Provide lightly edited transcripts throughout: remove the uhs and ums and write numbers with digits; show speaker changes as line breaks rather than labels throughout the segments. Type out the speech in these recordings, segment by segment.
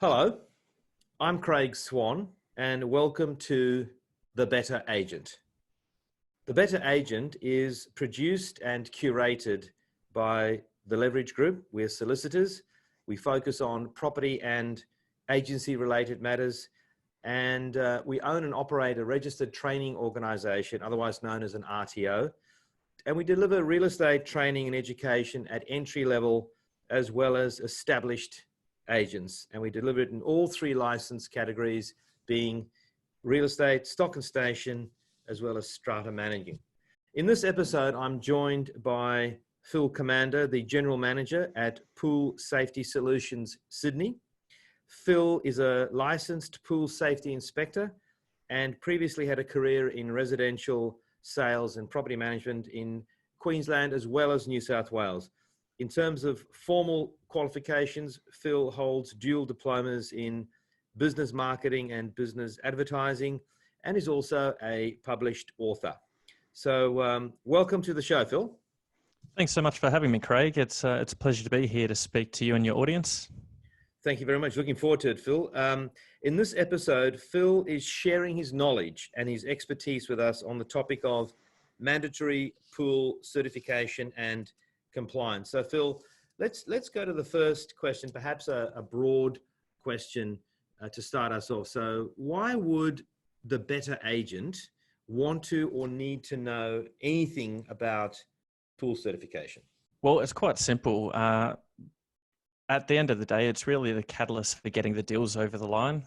Hello, I'm Craig Swan, and welcome to The Better Agent. The Better Agent is produced and curated by the Leverage Group. We're solicitors. We focus on property and agency-related matters, and we own and operate a registered training organisation, otherwise known as an RTO, and we deliver real estate training and education at entry level as well as established agents, and we deliver it in all three license categories, being real estate, stock and station, as well as strata managing. In this episode, I'm joined by Phil Commandeur, the General Manager at Pool Safety Solutions, Sydney. Phil is a licensed pool safety inspector and previously had a career in residential sales and property management in Queensland as well as New South Wales. In terms of formal qualifications, Phil holds dual diplomas in business marketing and business advertising, and is also a published author. So welcome to the show, Phil.
Thanks so much for having me, Craig. It's a pleasure to be here to speak to you and your audience.
Thank you very much. Looking forward to it, Phil. In this episode, Phil is sharing his knowledge and his expertise with us on the topic of mandatory pool certification and compliance. So, Phil, let's go to the first question, perhaps a broad question to start us off. So, why would the better agent want to or need to know anything about pool certification?
Well, it's quite simple. At the end of the day, it's really the catalyst for getting the deals over the line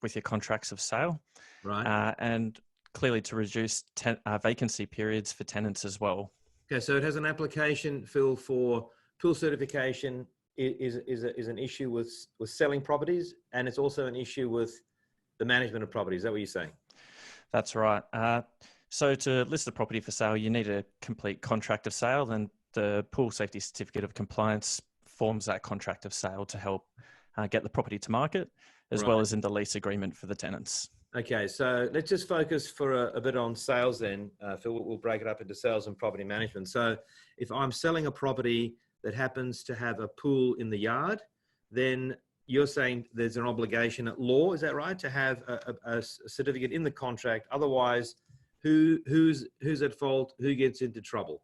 with your contracts of sale,
right?
And clearly to reduce vacancy periods for tenants as well.
Okay, so it has an application, Phil, for pool certification is an issue with selling properties, and it's also an issue with the management of properties. Is that what you're saying?
That's right. So to list a property for sale, you need a complete contract of sale, and the Pool Safety Certificate of Compliance forms that contract of sale to help get the property to market, as well as in the lease agreement for the tenants.
Okay, so let's just focus for a bit on sales then, Phil. We'll break it up into sales and property management. So if I'm selling a property that happens to have a pool in the yard, then you're saying there's an obligation at law, is that right, to have a certificate in the contract? Otherwise, who's at fault? Who gets into trouble?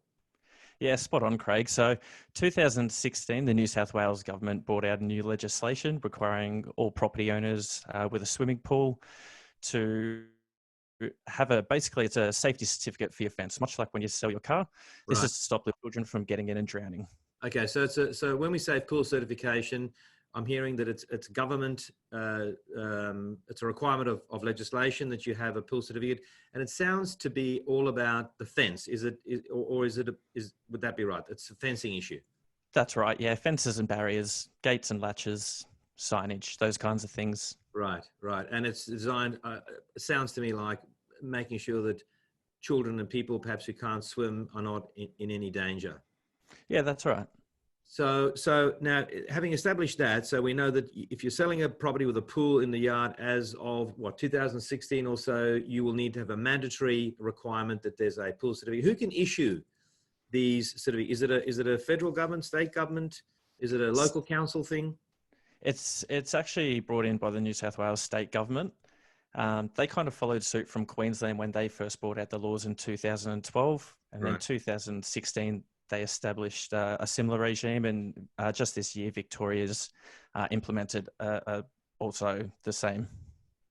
Yeah, spot on, Craig. So 2016, the New South Wales government brought out new legislation requiring all property owners with a swimming pool to have it's a safety certificate for your fence, much like when you sell your car. This is to stop the children from getting in and drowning.
Okay, so so when we say pool certification, I'm hearing that it's government, it's a requirement of legislation that you have a pool certificate, and it sounds to be all about the fence. Would that be right? It's a fencing issue.
That's right. Yeah, fences and barriers, gates and latches, signage, those kinds of things.
Right. And it's designed, it sounds to me like making sure that children and people perhaps who can't swim are not in any danger.
Yeah, that's right.
So now, having established that, so we know that if you're selling a property with a pool in the yard as of 2016 or so, you will need to have a mandatory requirement that there's a pool certificate. Who can issue these certificates? Is it a federal government, state government? Is it a local council thing?
It's actually brought in by the New South Wales state government. They kind of followed suit from Queensland when they first brought out the laws in 2012, and then 2016 they established a similar regime, and just this year Victoria's implemented also the same.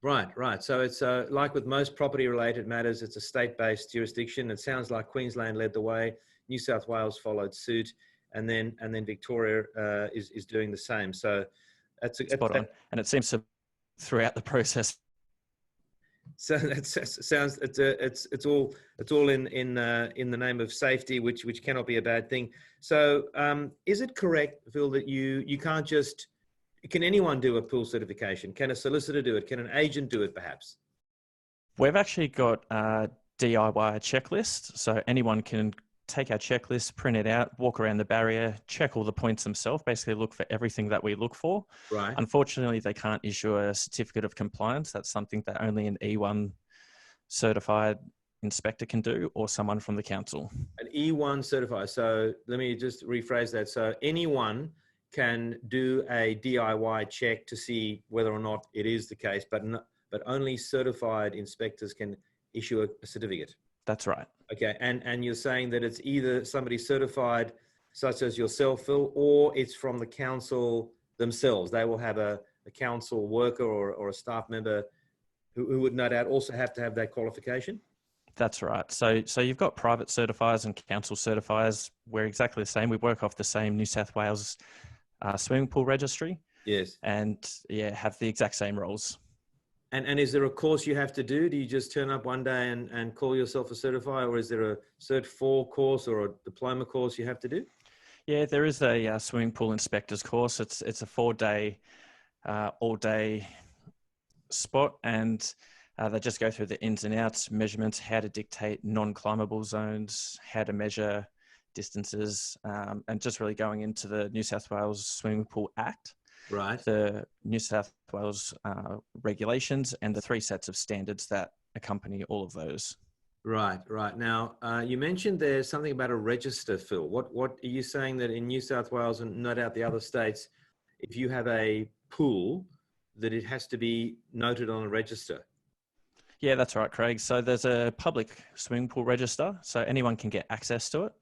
Right. So it's like with most property-related matters, it's a state-based jurisdiction. It sounds like Queensland led the way, New South Wales followed suit, and then Victoria is doing the same. So that's
spot on, and it seems to throughout the process.
So that sounds it's all in the name of safety, which cannot be a bad thing. So is it correct, Phil, that you can't just, can anyone do a pool certification? Can a solicitor do it? Can an agent do it perhaps?
We've actually got a DIY checklist, so anyone can take our checklist, print it out, walk around the barrier, check all the points themselves, basically look for everything that we look for.
Right.
Unfortunately, they can't issue a certificate of compliance. That's something that only an E1 certified inspector can do, or someone from the council.
An E1 certified. So let me just rephrase that. So anyone can do a DIY check to see whether or not it is the case, but only certified inspectors can issue a certificate.
That's right.
Okay, and you're saying that it's either somebody certified, such as yourself, Phil, or it's from the council themselves. They will have a council worker or a staff member who would no doubt also have to have that qualification.
That's right. So you've got private certifiers and council certifiers. We're exactly the same. We work off the same New South Wales swimming pool registry.
Yes.
And yeah, have the exact same roles.
And is there a course you have to do? Do you just turn up one day and call yourself a certifier, or is there a Cert 4 course or a diploma course you have to do?
Yeah, there is a swimming pool inspector's course. It's a 4-day, all-day spot, and they just go through the ins and outs, measurements, how to dictate non-climbable zones, how to measure distances, and just really going into the New South Wales Swimming Pool Act.
Right.
The New South Wales regulations and the 3 sets of standards that accompany all of those.
Right. Now, you mentioned there's something about a register, Phil. What are you saying that in New South Wales and no doubt the other states, if you have a pool, that it has to be noted on a register?
Yeah, that's right, Craig. So there's a public swimming pool register, so anyone can get access to it.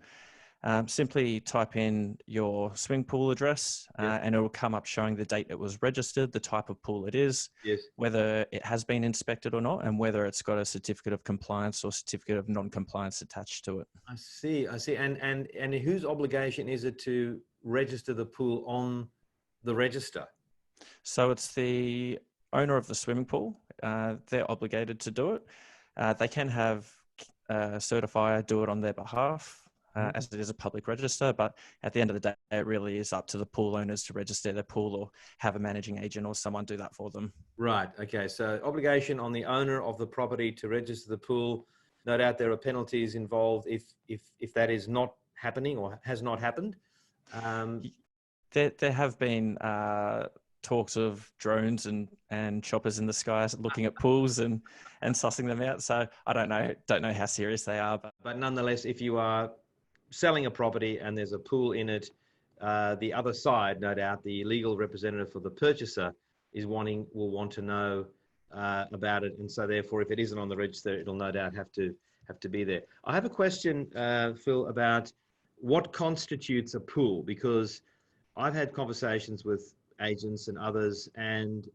Simply type in your swimming pool address and it will come up showing the date it was registered, the type of pool it is,
yes,
whether it has been inspected or not, and whether it's got a certificate of compliance or certificate of non-compliance attached to it.
I see. And whose obligation is it to register the pool on the register?
So it's the owner of the swimming pool. They're obligated to do it. They can have a certifier do it on their behalf. As it is a public register, but at the end of the day, it really is up to the pool owners to register their pool or have a managing agent or someone do that for them.
Right. Okay. So obligation on the owner of the property to register the pool. No doubt there are penalties involved if that is not happening or has not happened.
There have been talks of drones and choppers in the skies looking at pools and sussing them out. So I don't know how serious they are,
but nonetheless, if you are selling a property and there's a pool in it, the other side, no doubt, the legal representative for the purchaser will want to know about it, and so therefore, if it isn't on the register, it'll no doubt have to be there. I have a question, Phil, about what constitutes a pool, because I've had conversations with agents and others, and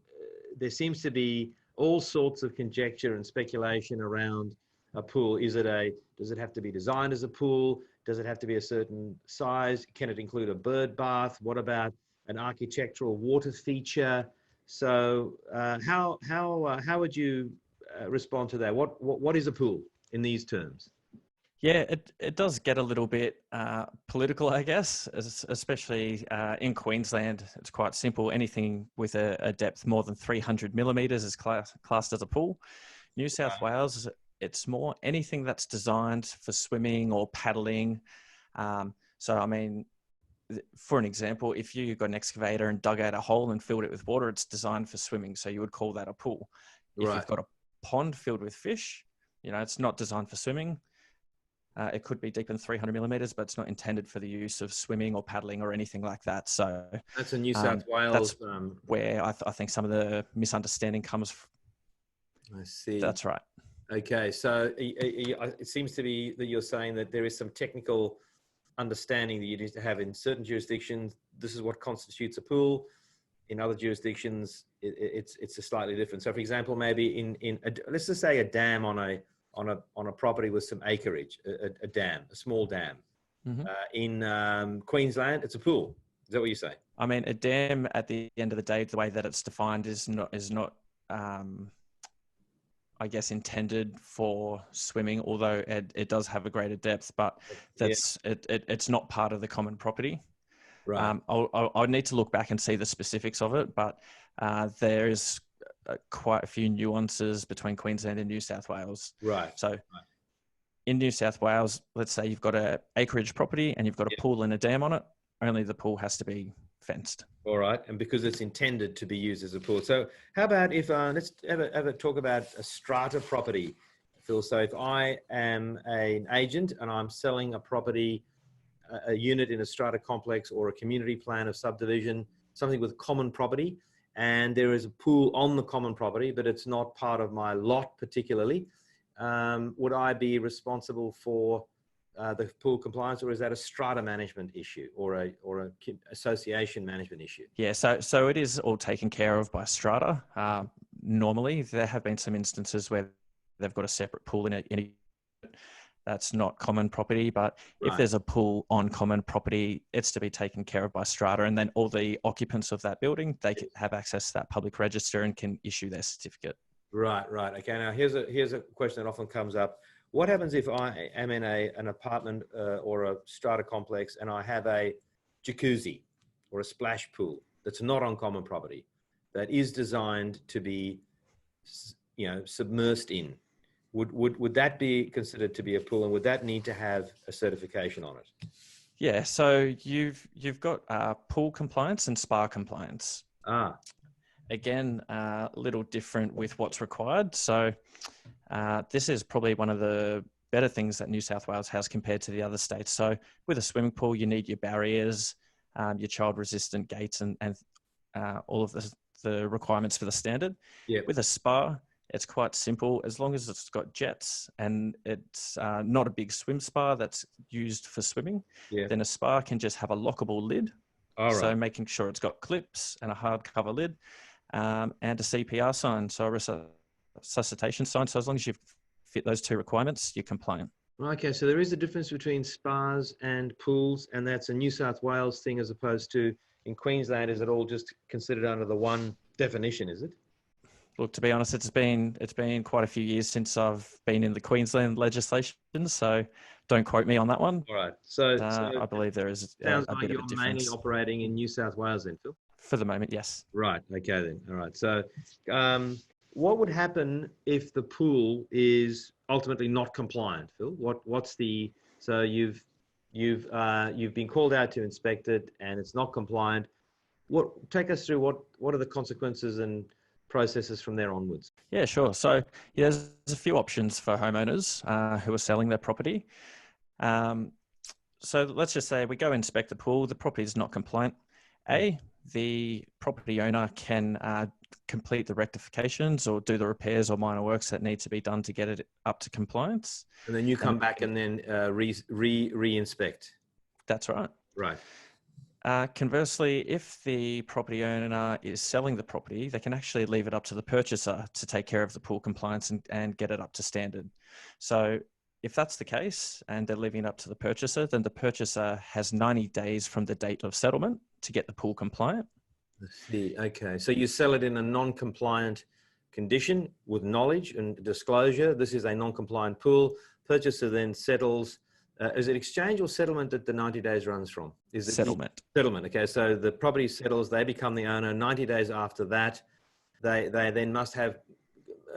there seems to be all sorts of conjecture and speculation around a pool. Does it have to be designed as a pool? Does it have to be a certain size? Can it include a bird bath? What about an architectural water feature? So how would you respond to that? What is a pool in these terms?
Yeah, it does get a little bit political, I guess, especially in Queensland. It's quite simple. Anything with a depth more than 300 millimeters is classed as a pool. New South Wales, it's more anything that's designed for swimming or paddling. So, I mean, for an example, if you got an excavator and dug out a hole and filled it with water, it's designed for swimming. So you would call that a pool. If you've got a pond filled with fish, it's not designed for swimming. It could be deeper than 300 millimeters, but it's not intended for the use of swimming or paddling or anything like that. So
that's a New South Wales.
That's where I think some of the misunderstanding comes from.
I see.
That's right.
Okay, so it seems to be that you're saying that there is some technical understanding that you need to have in certain jurisdictions. This is what constitutes a pool. In other jurisdictions, it's a slightly different. So, for example, maybe let's just say a dam on a property with some acreage, a small dam.
Mm-hmm.
In Queensland, it's a pool. Is that what you say?
I mean, a dam at the end of the day, the way that it's defined is not I guess intended for swimming, although it does have a greater depth, but it's not part of the common property.
Right.
I'll need to look back and see the specifics of it, but there is quite a few nuances between Queensland and New South Wales.
Right.
So in New South Wales, let's say you've got an acreage property and you've got a pool and a dam on it, only the pool has to be fenced.
All right, and because it's intended to be used as a pool. So how about if let's have a talk about a strata property, Phil. So if I am an agent and I'm selling a property a unit in a strata complex or a community plan of subdivision, something with common property, and there is a pool on the common property, but it's not part of my lot particularly, would I be responsible for the pool compliance, or is that a strata management issue or a association management issue?
Yeah, so it is all taken care of by strata. Normally, there have been some instances where they've got a separate pool in a that's not common property, but if there's a pool on common property, it's to be taken care of by strata, and then all the occupants of that building, they can have access to that public register and can issue their certificate.
Right. Okay. Now here's a question that often comes up. What happens if I am in an apartment or a strata complex and I have a jacuzzi or a splash pool that's not on common property, that is designed to be, submersed in? Would that be considered to be a pool, and would that need to have a certification on it?
Yeah, so you've got pool compliance and spa compliance. Again, a little different with what's required. So this is probably one of the better things that New South Wales has compared to the other states. So with a swimming pool, you need your barriers, your child-resistant gates, and all of the requirements for the standard.
Yep.
With a spa, it's quite simple. As long as it's got jets and it's not a big swim spa that's used for swimming, then a spa can just have a lockable lid. So making sure it's got clips and a hard cover lid, and a CPR sign, so a resuscitation sign. So as long as you fit those two requirements, you're compliant.
Okay, so there is a difference between spas and pools, and that's a New South Wales thing as opposed to in Queensland. Is it all just considered under the one definition, is it?
Look, to be honest, it's been quite a few years since I've been in the Queensland legislation, so don't quote me on that one.
All right. So
I believe there is a bit of a difference.
You're mainly operating in New South Wales then, Phil?
For the moment, yes.
Right. Okay then. All right. So what would happen if the pool is ultimately not compliant, Phil? So you've been called out to inspect it and it's not compliant. Take us through what are the consequences and processes from there onwards?
Yeah, sure. So there's a few options for homeowners who are selling their property. So let's just say we go inspect the pool, the property is not compliant. The property owner can complete the rectifications or do the repairs or minor works that need to be done to get it up to compliance.
And then you come back and then re-inspect.
That's right.
Right.
Conversely, if the property owner is selling the property, they can actually leave it up to the purchaser to take care of the pool compliance and get it up to standard. So if that's the case and they're leaving it up to the purchaser, then the purchaser has 90 days from the date of settlement to get the pool compliant.
I see. Okay. So you sell it in a non-compliant condition with knowledge and disclosure. This is a non-compliant pool. Purchaser then settles. Is it exchange or settlement that the 90 days runs from? Is it
settlement?
Settlement. Okay. So the property settles, they become the owner. 90 days after that, they then must have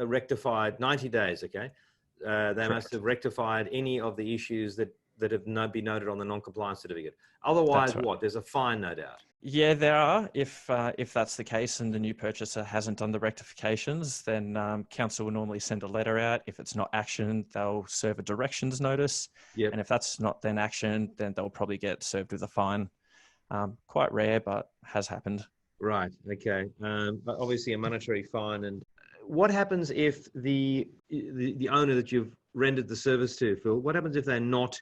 rectified 90 days. Okay. They
Correct.
must have rectified any of the issues that have been noted on the non-compliance certificate. Otherwise, right. There's a fine, no doubt.
Yeah, there are. If that's the case and the new purchaser hasn't done the rectifications, then council will normally send a letter out. If it's not actioned, they'll serve a directions notice. Yep. And if that's not then actioned, then they'll probably get served with a fine. Quite rare, but has happened.
Right. Okay. But obviously a monetary fine. And what happens if the owner that you've rendered the service to, Phil, what happens if they're not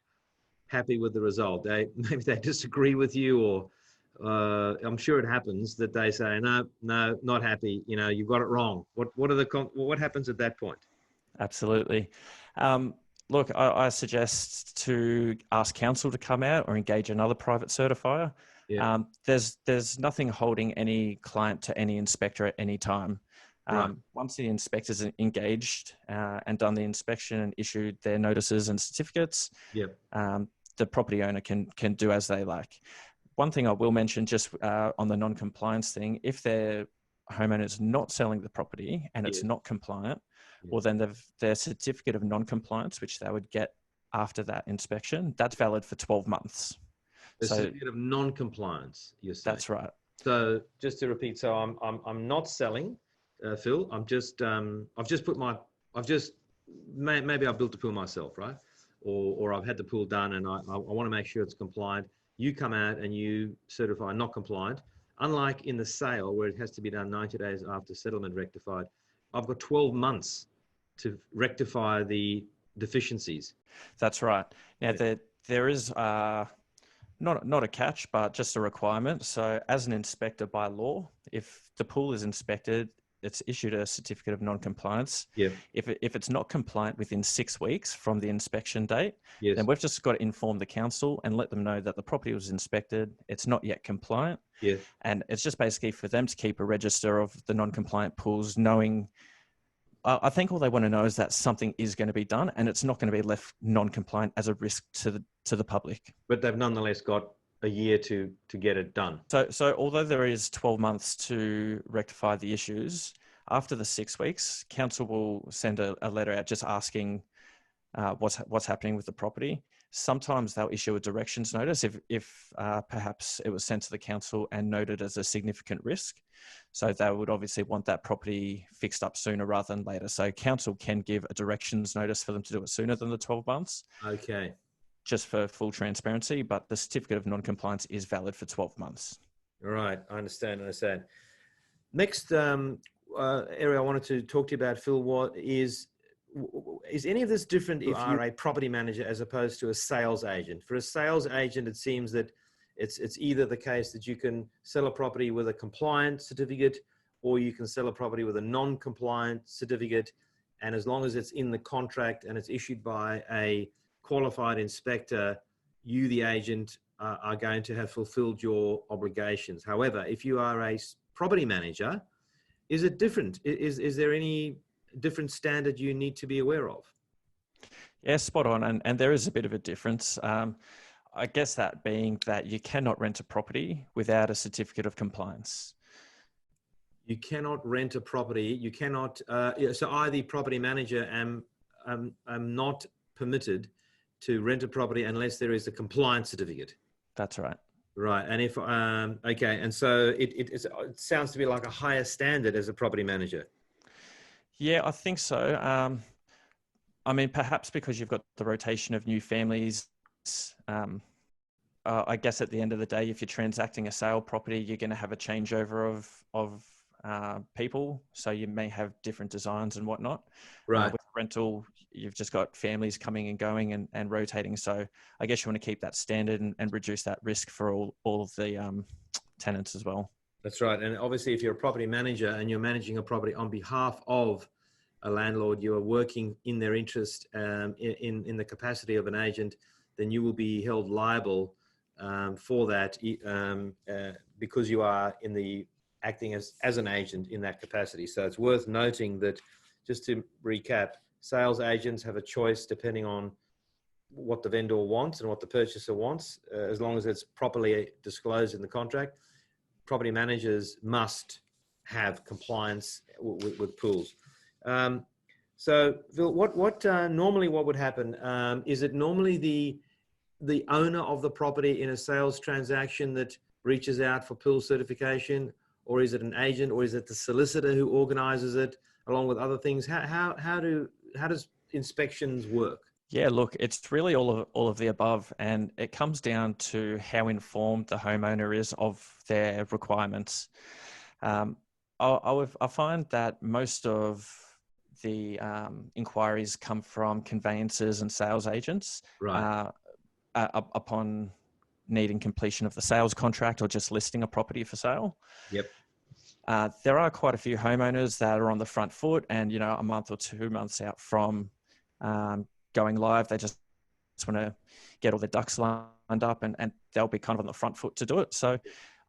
happy with the result? Maybe they disagree with you, or I'm sure it happens that they say, no, not happy. You got it wrong. What happens at that point?
Absolutely. Look, I suggest to ask council to come out or engage another private certifier. Yeah. There's nothing holding any client to any inspector at any time. Right. Once the inspectors are engaged and done the inspection and issued their notices and certificates, yep. The property owner can do as they like. One thing I will mention just on the non-compliance thing, if their homeowner's not selling the property and it's not compliant, well, then their certificate of non-compliance, which they would get after that inspection, that's valid for 12 months.
The certificate of non-compliance, you're saying?
That's right.
So just to repeat, so I'm not selling, Phil. Maybe I built the pool myself, right? or I've had the pool done and I want to make sure it's compliant. You come out and you certify not compliant. Unlike in the sale where it has to be done 90 days after settlement rectified, I've got 12 months to rectify the deficiencies.
That's right. Now,
Yeah.
there is not a catch, but just a requirement. So as an inspector by law, if the pool is inspected, it's issued a certificate of non-compliance.
Yeah.
If it's not compliant within 6 weeks from the inspection date,
Yes.
then we've just got to inform the council and let them know that the property was inspected. It's not yet compliant.
Yeah.
And it's just basically for them to keep a register of the non-compliant pools, knowing, I think all they want to know is that something is going to be done and it's not going to be left non-compliant as a risk to the public.
But they've nonetheless got a year to get it done.
So although there is 12 months to rectify the issues, after the 6 weeks, council will send a letter out just asking what's happening with the property. Sometimes they'll issue a directions notice if perhaps it was sent to the council and noted as a significant risk. So they would obviously want that property fixed up sooner rather than later. So council can give a directions notice for them to do it sooner than the 12 months.
Okay.
Just for full transparency, but the certificate of non-compliance is valid for 12 months.
All right. I understand. Next area I wanted to talk to you about, Phil, is any of this different if you are a property manager as opposed to a sales agent? For a sales agent, it seems that it's either the case that you can sell a property with a compliant certificate or you can sell a property with a non-compliant certificate. And as long as it's in the contract and it's issued by a qualified inspector, you, the agent, are going to have fulfilled your obligations. However, if you are a property manager, is it different? Is there any different standard you need to be aware of?
Yeah, spot on. And there is a bit of a difference. I guess that being that you cannot rent a property without a certificate of compliance.
You cannot rent a property. You cannot. So I, the property manager, am not permitted to rent a property unless there is a compliance certificate.
That's right.
Right. And if okay, and so it sounds to be like a higher standard as a property manager.
Yeah, I think so. I mean, perhaps because you've got the rotation of new families. I guess at the end of the day, if you're transacting a sale property, you're going to have a changeover of people. So you may have different designs and whatnot.
Right.
With rental, you've just got families coming and going and rotating. So I guess you want to keep that standard and reduce that risk for all of the tenants as well.
That's right. And obviously, if you're a property manager and you're managing a property on behalf of a landlord, you are working in their interest in the capacity of an agent, then you will be held liable for that because you are acting as an agent in that capacity. So it's worth noting that, just to recap, sales agents have a choice depending on what the vendor wants and what the purchaser wants, as long as it's properly disclosed in the contract. Property managers must have compliance with pools. So Phil, what normally what would happen? Is it normally the owner of the property in a sales transaction that reaches out for pool certification, or is it an agent, or is it the solicitor who organizes it along with other things? How does inspections work?
Yeah, look, it's really all of the above, and it comes down to how informed the homeowner is of their requirements. I find that most of the inquiries come from conveyancers and sales agents,
right,
upon needing completion of the sales contract or just listing a property for sale.
Yep.
There are quite a few homeowners that are on the front foot, and a month or 2 months out from going live, they just want to get all their ducks lined up, and they'll be kind of on the front foot to do it. So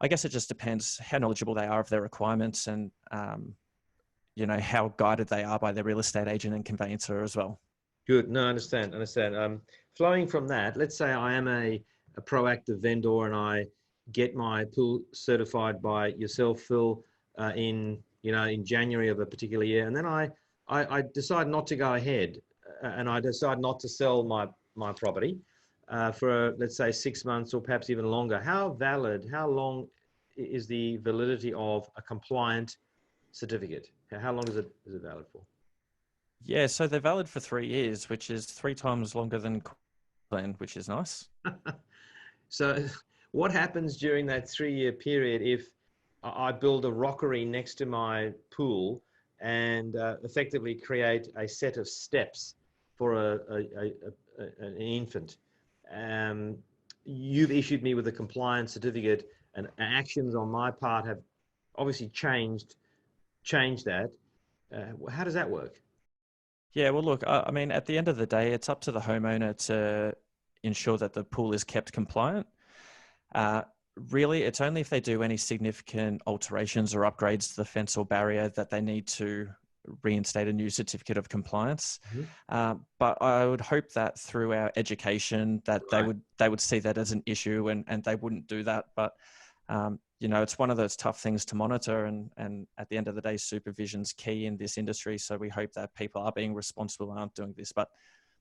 I guess it just depends how knowledgeable they are of their requirements and, how guided they are by their real estate agent and conveyancer as well.
Good. No, I understand. Flowing from that, let's say I am a proactive vendor and I get my pool certified by yourself, Phil, in January of a particular year, and then I decide not to go ahead, and I decide not to sell my property for, let's say, 6 months or perhaps even longer. How long is the validity of a compliant certificate? How long is it valid for?
Yeah, so they're valid for 3 years, which is 3 times longer than which is nice.
So what happens during that 3-year period if I build a rockery next to my pool and effectively create a set of steps for an infant? You've issued me with a compliance certificate, and actions on my part have obviously changed that. How does that work?
Yeah, well, look, I mean, at the end of the day, it's up to the homeowner to ensure that the pool is kept compliant. Really, it's only if they do any significant alterations or upgrades to the fence or barrier that they need to reinstate a new certificate of compliance. But I would hope that through our education that they would see that as an issue and they wouldn't do that. But it's one of those tough things to monitor, and at the end of the day, supervision's key in this industry. So we hope that people are being responsible and aren't doing this. But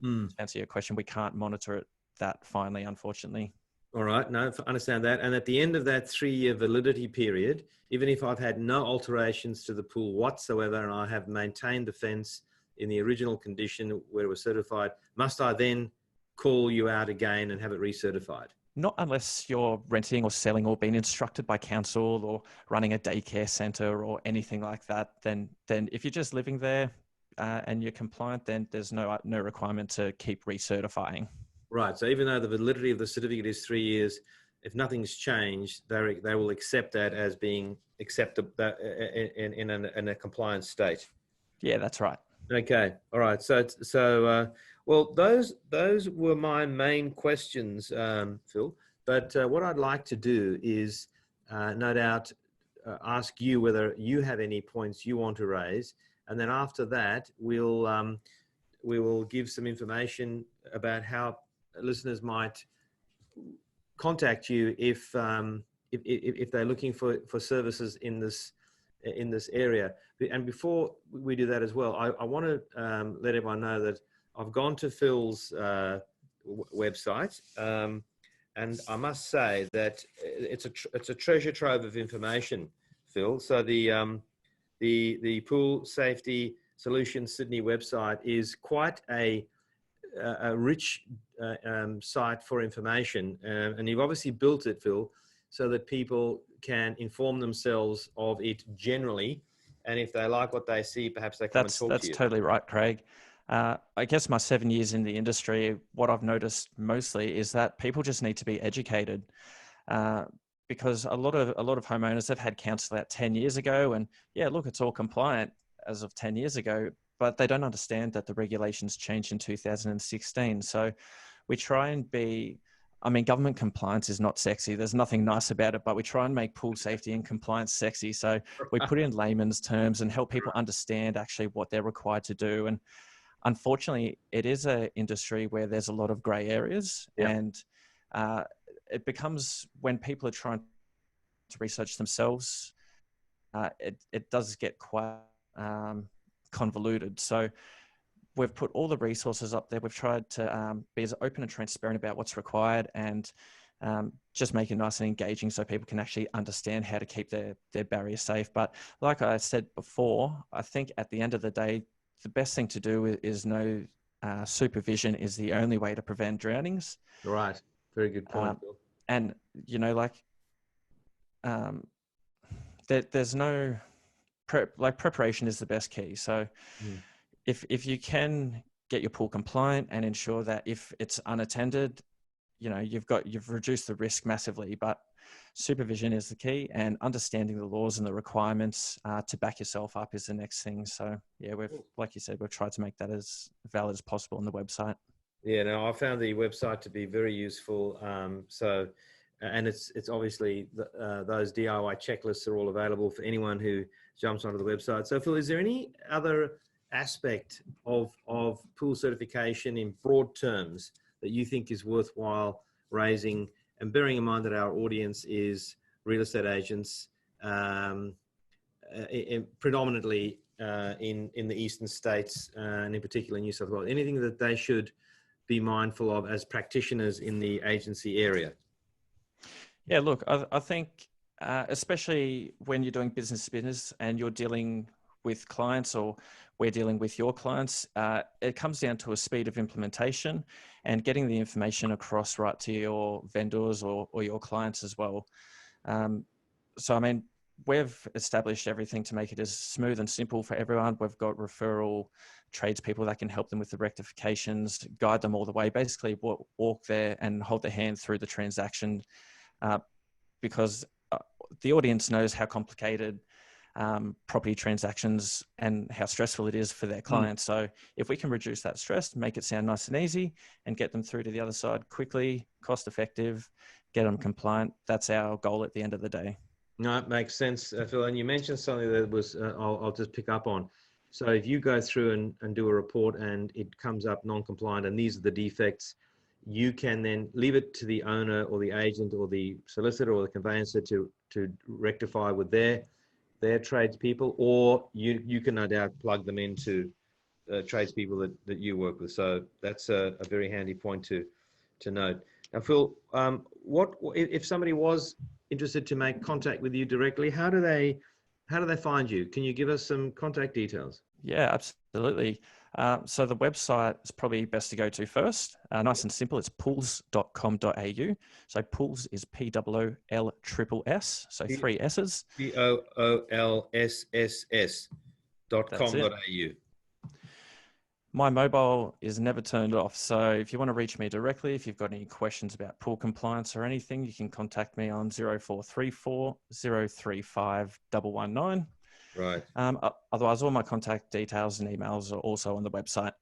to answer your question, we can't monitor it that finely, unfortunately.
All right, no, I understand that. And at the end of that 3-year validity period, even if I've had no alterations to the pool whatsoever and I have maintained the fence in the original condition where it was certified, must I then call you out again and have it recertified?
Not unless you're renting or selling or being instructed by council or running a daycare centre or anything like that. Then if you're just living there and you're compliant, then there's no requirement to keep recertifying.
Right. So even though the validity of the certificate is 3 years, if nothing's changed, they will accept that as being acceptable in a compliant state.
Yeah, that's right.
Okay. All right. Well, those were my main questions, Phil. But what I'd like to do is, no doubt, ask you whether you have any points you want to raise, and then after that, we will give some information about how listeners might contact you if they're looking for services in this area. And before we do that as well, I want to let everyone know that I've gone to Phil's website, and I must say that it's a treasure trove of information, Phil. So the Pool Safety Solutions Sydney website is quite a rich site for information, and you've obviously built it, Phil, so that people can inform themselves of it generally, and if they like what they see, perhaps they come and talk to you.
That's totally right, Craig. I guess my 7 years in the industry, what I've noticed mostly is that people just need to be educated, because a lot of homeowners have had council out 10 years ago, and yeah, look, it's all compliant as of 10 years ago, but they don't understand that the regulations changed in 2016. So we try and government compliance is not sexy. There's nothing nice about it, but we try and make pool safety and compliance sexy. So we put in layman's terms and help people understand actually what they're required to do. And unfortunately, it is an industry where there's a lot of grey areas, and it becomes, when people are trying to research themselves, it does get quite convoluted. So we've put all the resources up there. We've tried to be as open and transparent about what's required, and just make it nice and engaging so people can actually understand how to keep their barrier safe. But like I said before, I think at the end of the day, the best thing to do is know supervision is the only way to prevent drownings.
Right. Very good point, Phil.
And, there's no... preparation is the best key. So if you can get your pool compliant and ensure that if it's unattended, you've reduced the risk massively. But supervision is the key, and understanding the laws and the requirements to back yourself up is the next thing. So yeah, like you said, we've tried to make that as valid as possible on the website. Yeah, no,
I found the website to be very useful. And it's obviously those DIY checklists are all available for anyone who jumps onto the website. So Phil, is there any other aspect of pool certification in broad terms that you think is worthwhile raising, and bearing in mind that our audience is real estate agents, predominantly in the eastern states, and in particular New South Wales? Anything that they should be mindful of as practitioners in the agency area?
Yeah, look, I think especially when you're doing business to business and you're dealing with clients, or we're dealing with your clients, it comes down to a speed of implementation and getting the information across right to your vendors or your clients as well. So, I mean, we've established everything to make it as smooth and simple for everyone. We've got referral tradespeople that can help them with the rectifications, guide them all the way, basically walk there and hold their hand through the transaction, because the audience knows how complicated property transactions and how stressful it is for their clients. So if we can reduce that stress, make it sound nice and easy, and get them through to the other side quickly, cost effective, get them compliant, that's our goal at the end of the day.
No, it makes sense, Phil. And you mentioned something that was, I'll just pick up on. So if you go through and do a report and it comes up non-compliant and these are the defects, you can then leave it to the owner or the agent or the solicitor or the conveyancer to rectify with their tradespeople, or you can no doubt plug them into tradespeople that you work with. So that's a very handy point to note. Now, Phil, what if somebody was interested to make contact with you directly? How do they find you? Can you give us some contact details?
Yeah, absolutely. So the website is probably best to go to first. Nice and simple. It's pools.com.au. So pools is POOLSS. So 3 S's.
POOLSSS.com.au.
My mobile is never turned off. So if you want to reach me directly, if you've got any questions about pool compliance or anything, you can contact me on 0434 035 119.
Right.
Otherwise, all my contact details and emails are also on the website.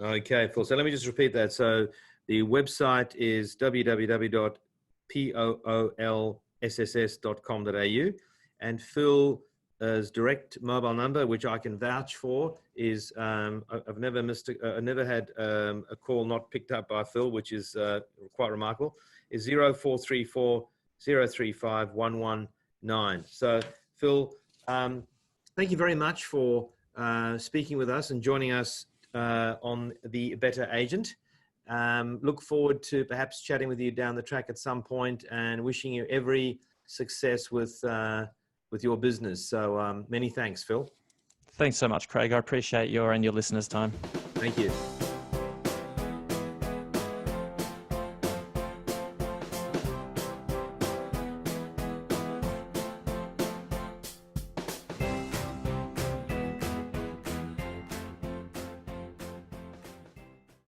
Okay, Phil. So let me just repeat that. So the website is www.poolsss.com.au, and Phil's direct mobile number, which I can vouch for, is I've never had a call not picked up by Phil, which is quite remarkable. Is 0434 035 119. So Phil, thank you very much for speaking with us and joining us on The Better Agent. Look forward to perhaps chatting with you down the track at some point, and wishing you every success with your business. So many thanks, Phil.
Thanks so much, Craig. I appreciate your and your listeners' time.
Thank you.